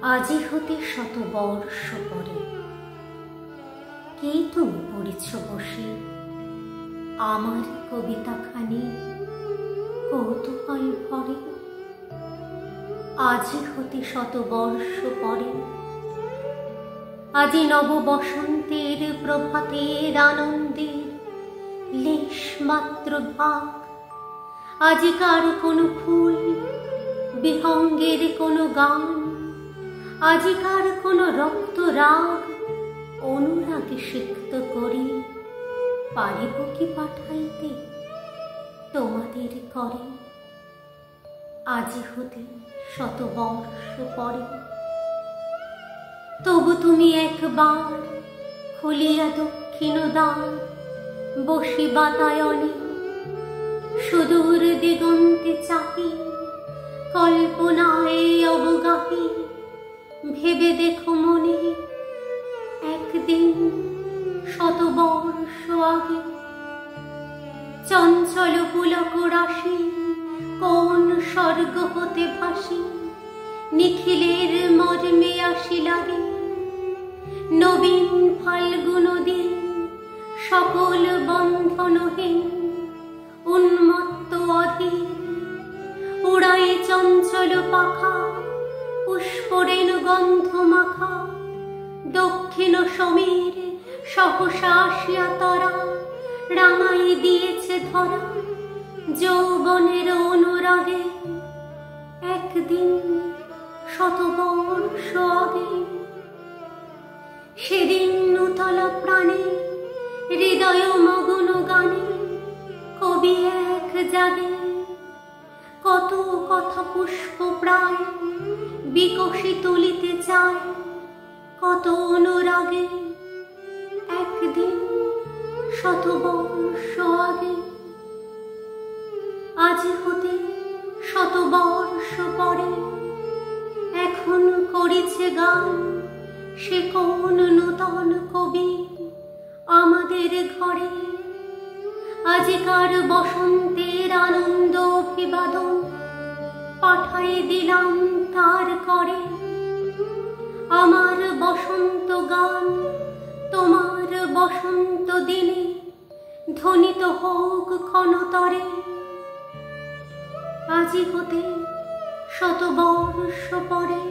আজি হতে শত বর্ষ পরে কে তুমি পড়েছ বসে আমার কবিতাখানি কৌতূহল ভরে। আজি হতে শত বর্ষ পরে আজি নব বসন্তের প্রভাতের আনন্দের লেশ মাত্র ভাগ। আজিকার কোনো ফুল বিহঙ্গের কোনো গান, আজিকার কোনো রক্ত রাগ অনুরাগে সিক্ত করি পারিব কি পাঠাইতে তোমাদের করে। আজি হতে শত বর্ষ পরে তবু তুমি একবার খুলিয়া দক্ষিণ দ্বার, বসি বাতায়নে সুদূর দিগন্তে চাহি কল্পনায় অবগাহী। ভেবে দেখো মনে একদিন শত বর্ষ আগে চঞ্চল পুলক রাশি কোন স্বর্গ হতে ভাসি নিখিলের মর্মে আসিলারে। নবীন ফাল্গুন দিন সকল বন্ধনহীন উন্মত্ত অধীর উড়াই চঞ্চল পাখা পুষ্পরেণু গন্ধ মাখা। দক্ষিণ সমীর সহসা আসিয়া তরা রাঙাই দিয়েছে ধরা যৌবনের অনুরাগে একদিন শত বর্ষ আগে। সেদিন নূতলা প্রাণে হৃদয় মগ্ন গানে কবি এক জাগে কত কথা পুষ্প প্রায় বিকশি তুলিতে চায় কত অনুরাগে একদিন শত বর্ষ আগে। আজি হতে শত বর্ষ পরে এখন করিছে গান সে কোন নূতন কবি আমাদের ঘরে। আজিকার বসন্তের আনন্দ অভিবাদন পাঠাই দিলাম তার করে। আমার বসন্ত গান তোমার বসন্ত দিনে ধ্বনিত হোক ক্ষণতরে। আজি হতে শত বর্ষ পরে